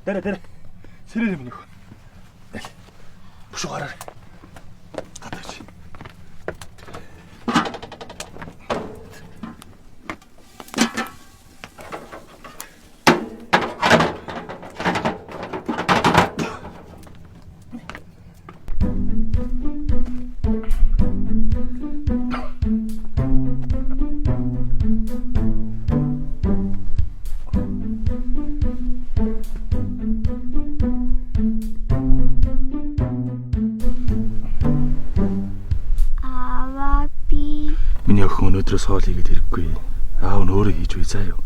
Дээрээ. Сэрээр минийх. Бүшиг гараар. Гадаач. Миний охин өнөөдрөөс хоол хийгээд хэрэггүй. Аав нь өөрөө хийж үе заа юу.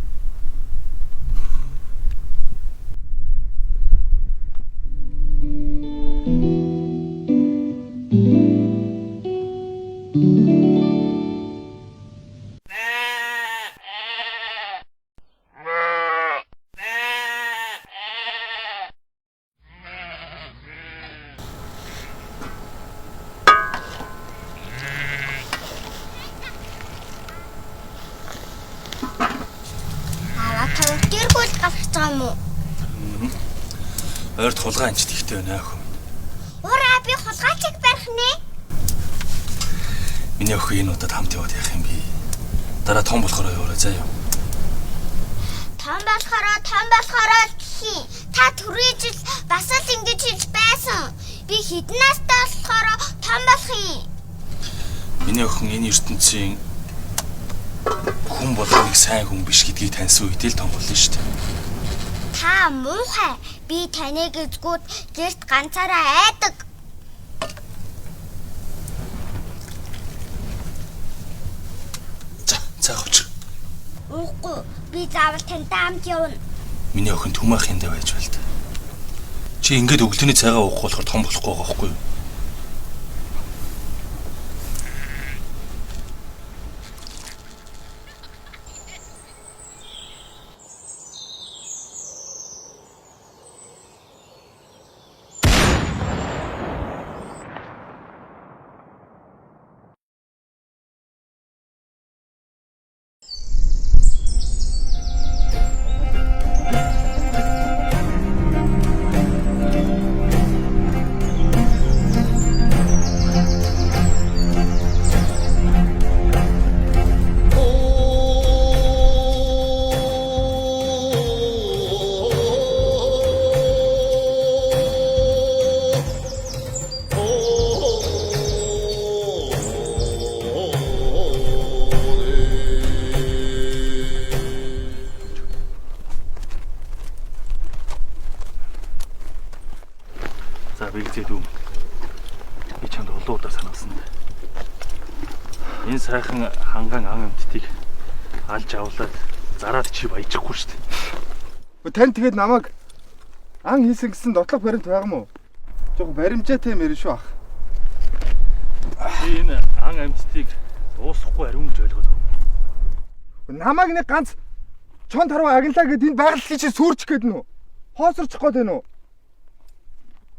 Ойрт хулгай анчт ихтэй байна охин. Ураа би хулгайчиг барих нэ. Миний охин энэ удаад хамт яваад явах юм би. Дараа том болохоор яваарай заа юу. Том болохоор хий. Та түрүү жил бас л ингэж хийж байсан. Би хэдэн настай болохоор том болох юм. Миний охин энэ ертөнцийн хүн болгоныг сайн хүн биш гэдгийг таньсан үедээ л том болно шүү дээ. Та муухай. Би таныг эзгүүд гэрт ганцаараа айдаг. За хөвч. Уухгүй. Би заавал тантай хамт явна. Миний охин түмээх юм даа байж байна та. Чи ингэж өглөөний цайгаа уух болохоор том болохгүй байгаа байхгүй юу? Би чамд улуудаа сануулсан. Энэ сайхан ханган ан амьтдыг алж авлаад зараад чи баяжихгүй шүү дээ. Тань тэгээд намайг ан хийсэн гэсэн дотлох баримт байгаа мó? Жог баримжаатай мэрэн шүү ах. Би энэ ан амьтдыг уусахгүй ариун гэж ойлгоод байгаа. Намайг нэг ганц чон таруу агналаа гэд энэ байгаль чи сүрчих гээд нүү? Хоосорчих гээд байна уу?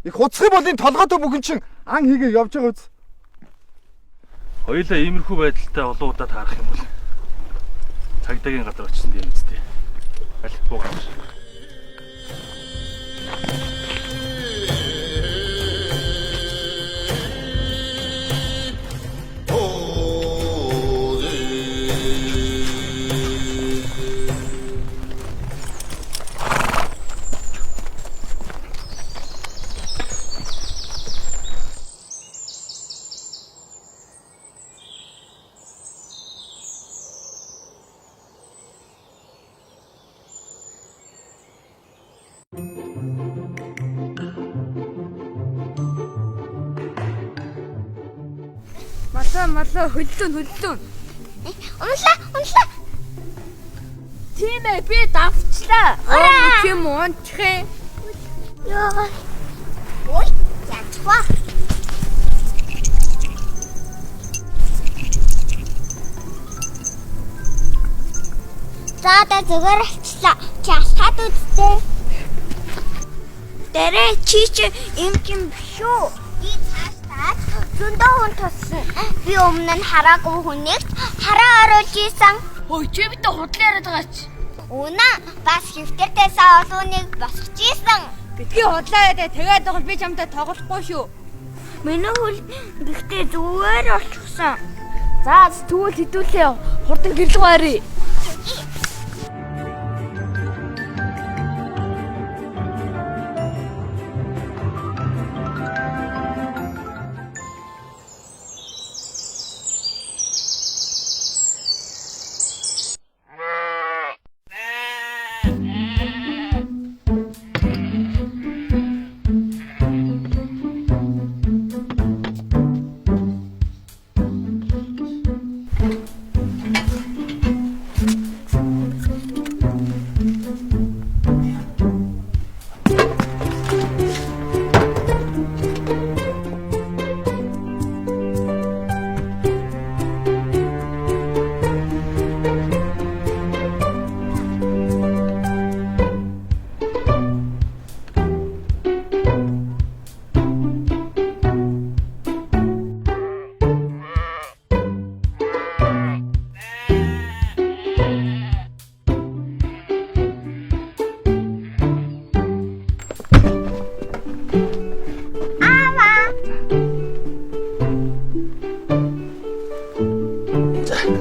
Их хуцхи бол энэ толгойтой бүхэн чин ан хийгээ явж байгаа үз. Хоёулаа иймэрхүү байдалтай олон удаа таарах юм бол цагдаагийн газар очсон дээ үстэй. Аль буугаач. Малаа хөллөн. Унлаа. Тийм ээ, би давчлаа. Тийм унтхээ. Яа. Ой, ятва. Зада зүгээр авчлаа. Чи алхаад үзтээ. Дээрээ чи юм биш үү? Би цаашдаа зөндөө хүн туссан. Би өмнө нь хараагүй хүнийг хараа оруулж ийсэн. Ой, чи битээ худлаа яриад байгаач. Үнэн бас хэвтэртэйсээ олууныг босгож ийсэн. Битгий худлаа яа тэгээд бол би чамтай тоглохгүй шүү. Миний хөл гэхдээ зүгээр олчихсан. За тэгвэл хэдүүлээ хурдан гэрлэг байрыг.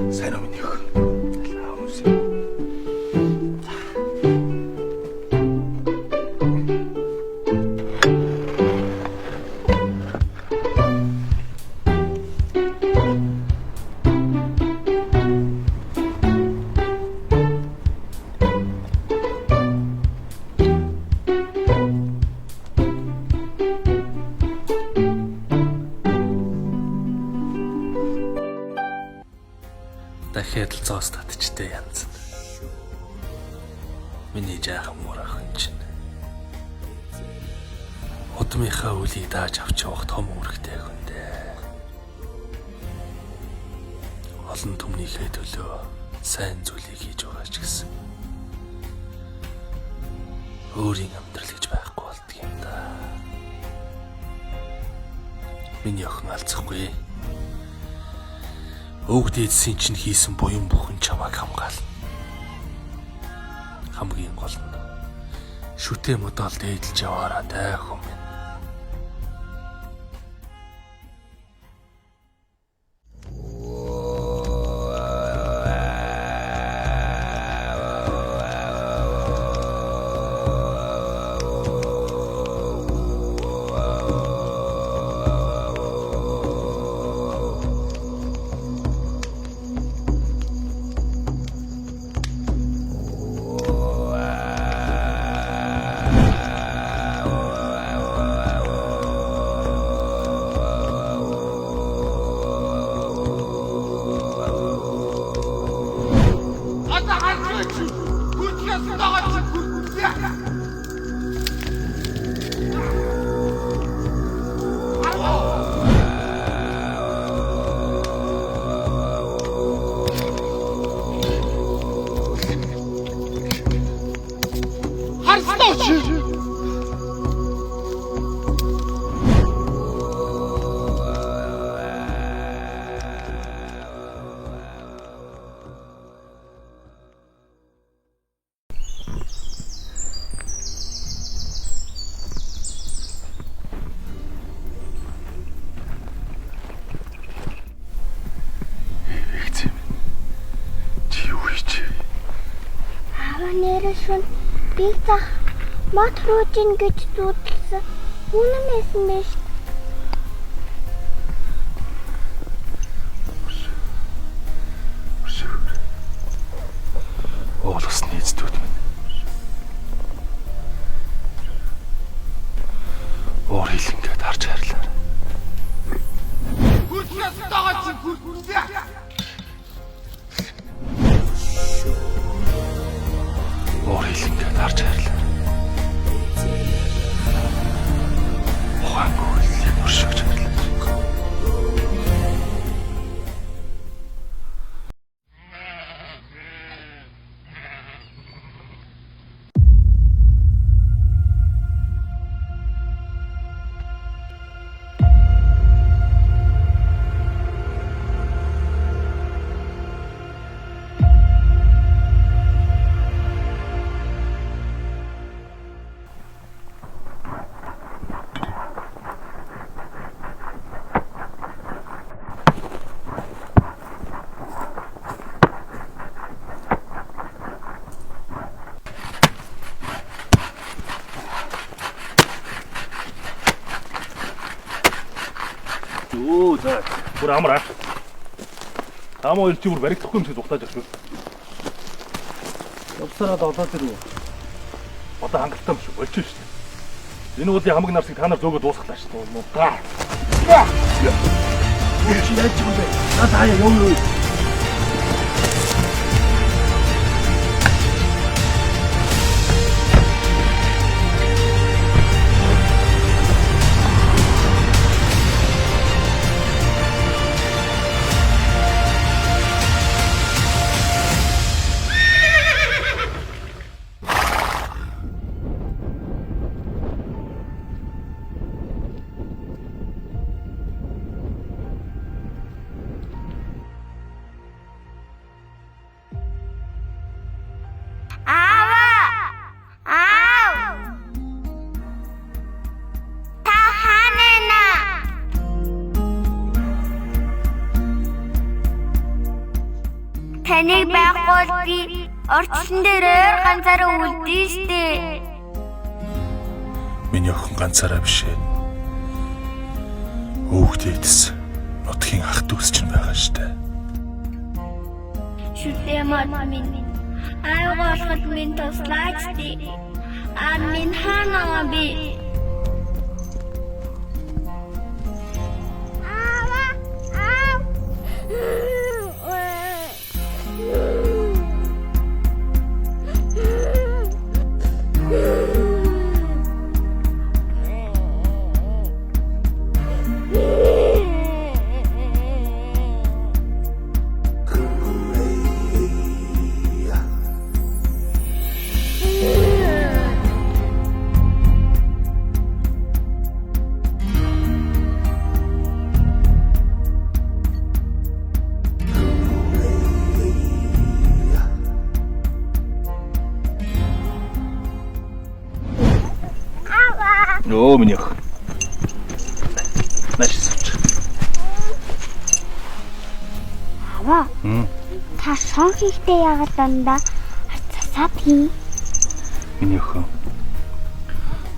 Сайн уу миний өхөн. Дахиад л зоос татчтэй янз. Миний жаахан муурах чинь. Удмынхаа үлийг дааж авч явах том үүрэгтэй хүндээ. Олон түмнийхээ төлөө сайн зүйлийг хийж байгаа ч гэсэн өөрийн амьдрал гэж байхгүй болдго юм да. Миний охин алцахгүй. Өвгд эдсийн чинь хийсэн буян бүхэн чамайг хамгаална. Хамгийн гол нь шүтээ модал дээдэлж яваараа дай хүм. Нэршин би зах мод руучин гэж дуудсан. Үнэн байсан биш. Оолос нийцдүүд минь. Оор хилэнгээд харж харьлаа. Хүртнээс дагаа чи хүртнээ. Оор хилэнгээд харж харьлаа. Ухаангүй Өө за. Бүр амраа. Ам хоёр чи бүр баригдахгүй юм шиг духтааж байгаа шүү. Явсараад олоод ирв. Одоо хангалттай юм шиг болчих шүү дээ. Энэ уулын хамаг нарсыг та нар зөөгөө дуусгалаа шүү дээ. Муудаа. Чи яаж юм бэ? Надаа юу? Таныг байхгүй би орчлон дээр ойр ганцаараа үлдээ штэ. Миний охин ганцаараа биш ээ. Өвгдөөс нутгийн ах дүүс ч байгаа штэ. Шүтээ мод минь. Айгоолгод минь туслаач тий. Амин ханаа би. Өө миний ах. Маш сууч. Аваа. Та сон хийхдээ яагаад дандаа арцасаад хий? Миний охин.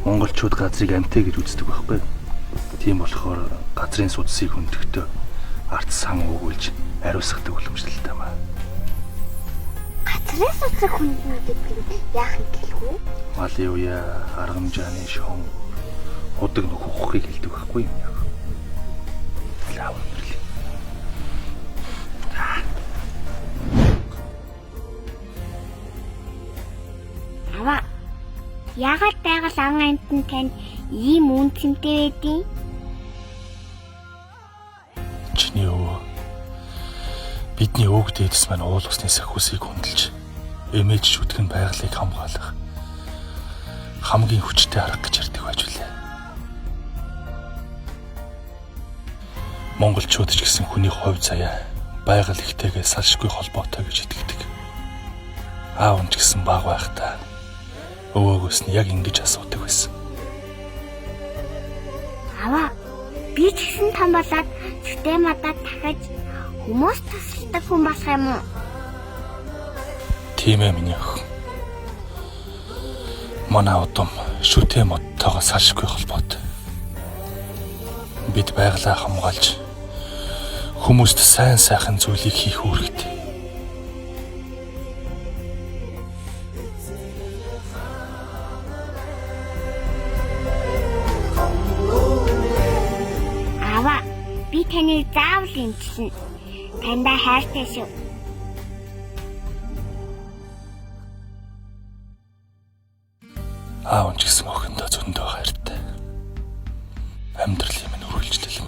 Монголчууд газрыг амтай гэж үздэг байхгүй юу? Тийм болохоор газрын судсыг хөндөхдөө арц сан өгүүлж ариусгадаг уламжлалтай маа. Газрын судсыг хөндөг гэдэг яах юм гэлгүй? Малын уяа, аргамжааны шон удаг нөхөхийг хэлдэг байхгүй юм яг. Лав өнөрлөө. Аваа. Яагаад байгаль ан амтан тань ийм үнцэнтэй байдیں۔ Чиний өвөө бидний өвөг дээдэс маань уул усны сахиусыг хөндлөж эмээж шүтгэн байгалыг хамгаалах хамгийн хүчтэй арга гэж ярьдаг байж үлээ. Монголчууд ч гэсэн хүний хувь заяа байгаль ихтэйгээ салшгүй холбоотой гэж итгэдэг. Аав нь ч гэсэн баг байхдаа өвөөгөөс нь яг ингэж асуудаг байсан. Аваа. Би ч гэсэн том болоод зүтэй мадад дахиж хүмүүс тусалдаг хүн болох юм уу? Тийм ээ миний охин. Манай удам шүтээ модтойгоо салшгүй холбоотой. Бид байгалаа хамгаалж хүмүүст сайн сайхан зүйлийг хийх үүрэгтэй. Аваа, би таныг заавал эмчилнэ. Тандаа хайртай шүү. Аав ч гэсэн охиндоо зөндөө хайртай. Амьдралын минь үргэлжлэл.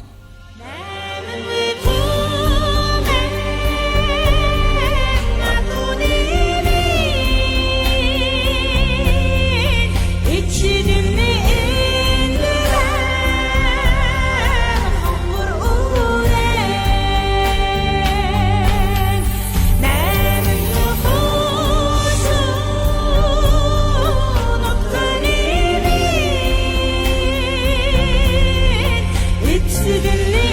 It's the